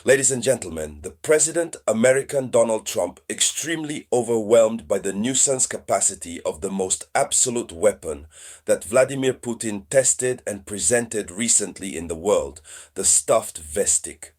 Ladies and gentlemen, the President, American Donald Trump, extremely overwhelmed by the nuisance capacity of the most absolute weapon that Vladimir Putin tested and presented recently in the world, the stuffed vestic.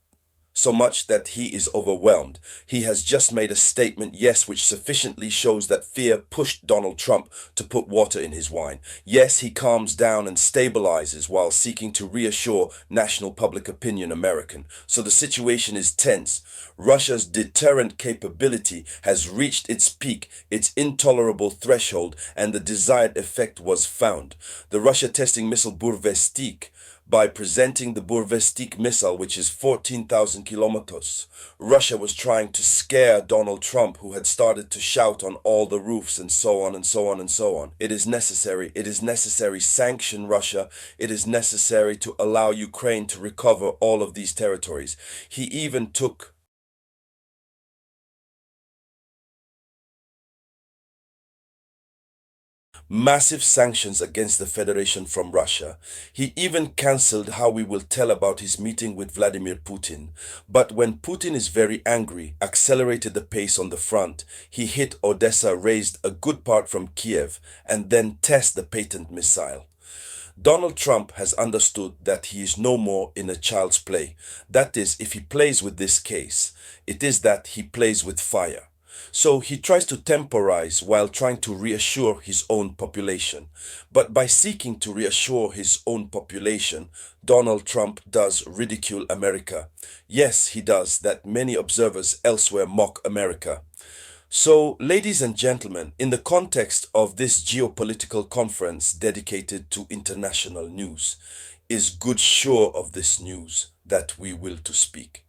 So much that he is overwhelmed. He has just made a statement, yes, which sufficiently shows that fear pushed Donald Trump to put water in his wine. Yes, he calms down and stabilizes while seeking to reassure national public opinion American. So the situation is tense. Russia's deterrent capability has reached its peak, its intolerable threshold, and the desired effect was found. The Russia testing missile Burvestik by presenting the Burvestik missile, which is 14,000 kilometers. Russia was trying to scare Donald Trump, who had started to shout on all the roofs and so on and so on and so on. It is necessary, sanction Russia. It is necessary to allow Ukraine to recover all of these territories. He even took massive sanctions against the Federation from Russia. He even cancelled how we will tell about his meeting with Vladimir Putin. But when Putin is very angry, accelerated the pace on the front, he hit Odessa, raised a good part from Kiev, and then test the patent missile. Donald Trump has understood that he is no more in a child's play. That is, if he plays with this case, it is that he plays with fire. So he tries to temporize while trying to reassure his own population. But by seeking to reassure his own population, Donald Trump does ridicule America. Yes, he does that many observers elsewhere mock America. So, ladies and gentlemen, in the context of this geopolitical conference dedicated to international news, is good sure of this news that we will to speak.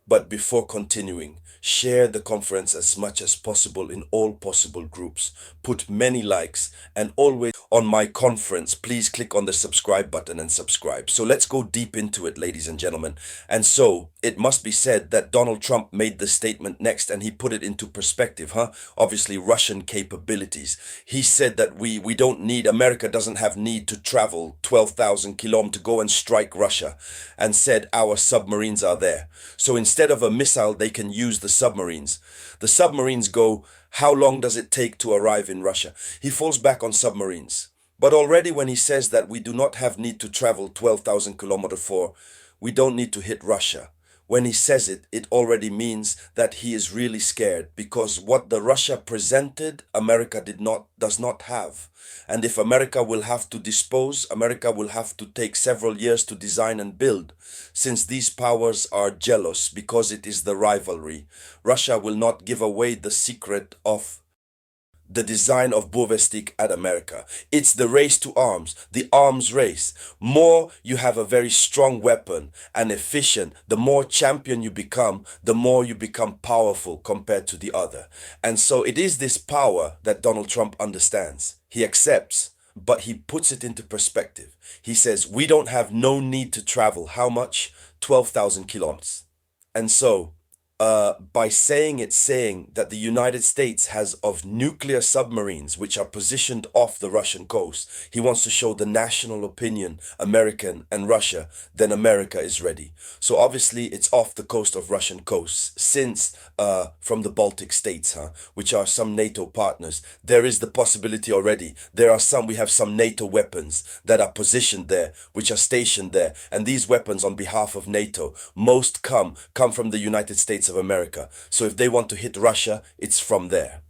But before continuing, share the conference as much as possible in all possible groups. Put many likes and always on my conference, please click on the subscribe button and subscribe. So let's go deep into it, ladies and gentlemen. And so it must be said that Donald Trump made the statement next and he put it into perspective, Obviously Russian capabilities. He said that we don't need, America doesn't have need to travel 12,000 kilometers to go and strike Russia, and said our submarines are there. So instead of a missile, they can use the submarines. The submarines go, how long does it take to arrive in Russia? He falls back on submarines. But already when he says that we do not have need to travel 12,000 kilometers for, we don't need to hit Russia. When he says it, it already means that he is really scared, because what the Russia presented, America does not have. And if America will have to dispose, America will have to take several years to design and build, since these powers are jealous because it is the rivalry. Russia will not give away the secret of the design of Burvestik at America. It's the race to arms, the arms race. More you have a very strong weapon and efficient, the more champion you become, the more you become powerful compared to the other. And so it is this power that Donald Trump understands. He accepts, but he puts it into perspective. He says, we don't have no need to travel. How much? 12,000 kilometers. And so by saying that the United States has of nuclear submarines which are positioned off the Russian coast. He wants to show the national opinion, American and Russia, then America is ready. So obviously it's off the coast of Russian coasts, since from the Baltic states, which are some NATO partners. There is the possibility already. We have some NATO weapons that are positioned there, which are stationed there. And these weapons on behalf of NATO, most come from the United States of America. So if they want to hit Russia, it's from there.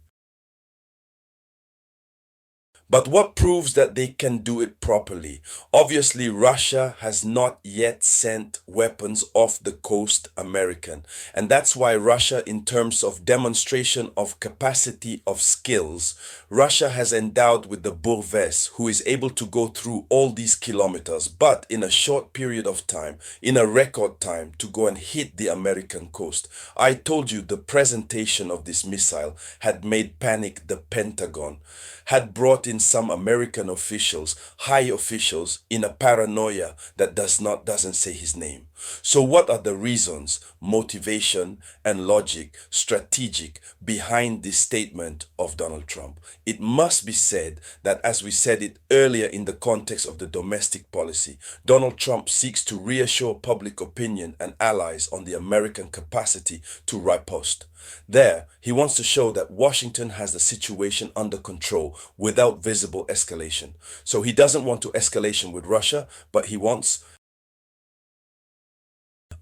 But what proves that they can do it properly? Obviously, Russia has not yet sent weapons off the coast American. And that's why Russia, in terms of demonstration of capacity of skills, Russia has endowed with the Burves, who is able to go through all these kilometers, but in a short period of time, in a record time, to go and hit the American coast. I told you the presentation of this missile had made panic the Pentagon, had brought in some American officials, high officials, in a paranoia that doesn't say his name. So what are the reasons, motivation, and logic, strategic behind this statement of Donald Trump? It must be said that, as we said it earlier in the context of the domestic policy, Donald Trump seeks to reassure public opinion and allies on the American capacity to riposte. There, he wants to show that Washington has the situation under control without visible escalation. So he doesn't want to escalation with Russia, but he wants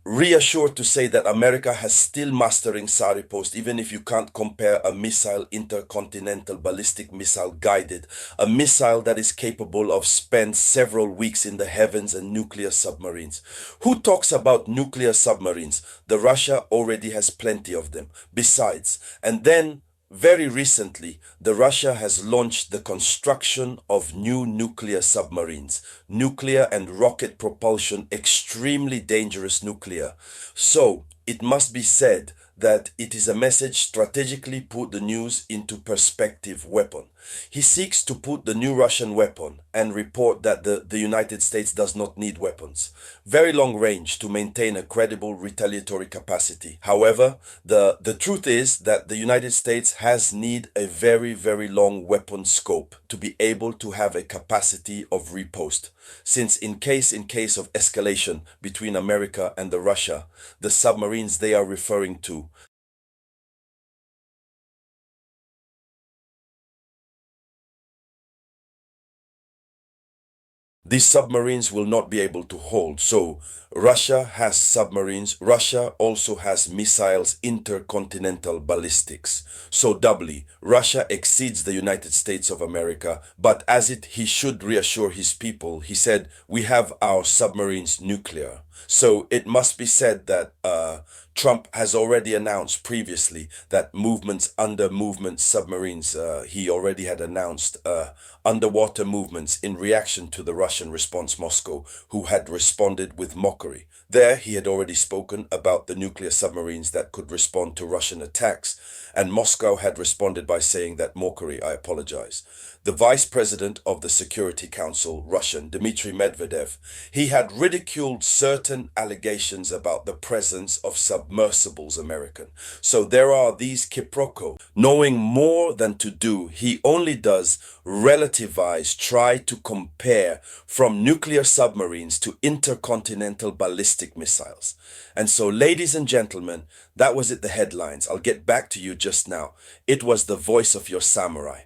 reassured to say that America has still mastering Saudi post, even if you can't compare a missile, intercontinental ballistic missile guided, a missile that is capable of spend several weeks in the heavens, and nuclear submarines. Who talks about nuclear submarines? The Russia already has plenty of them. Besides, and then very recently, the Russia has launched the construction of new nuclear submarines, nuclear and rocket propulsion, extremely dangerous nuclear. So it must be said that it is a message strategically put the news into perspective weapon. He seeks to put the new Russian weapon and report that the United States does not need weapons. Very long range to maintain a credible retaliatory capacity. However, the truth is that the United States has need a very, very long weapon scope to be able to have a capacity of riposte. Since in case of escalation between America and the Russia, the submarines they are referring to these submarines will not be able to hold. So Russia has submarines. Russia also has missiles, intercontinental ballistics. So doubly, Russia exceeds the United States of America. But as he should reassure his people, he said, we have our submarines nuclear. So it must be said that Trump has already announced previously that under movement submarines, he already had announced underwater movements in reaction to the Russian response Moscow, who had responded with mockery. There, he had already spoken about the nuclear submarines that could respond to Russian attacks, and Moscow had responded by saying that mockery, I apologize. The vice president of the Security Council, Russian, Dmitry Medvedev, he had ridiculed certain allegations about the presence of submersibles American. So there are these quiproquos. Knowing more than to do, he only does relativize, try to compare from nuclear submarines to intercontinental ballistic missiles. And so, ladies and gentlemen, that was it, the headlines. I'll get back to you just now. It was the voice of your samurai.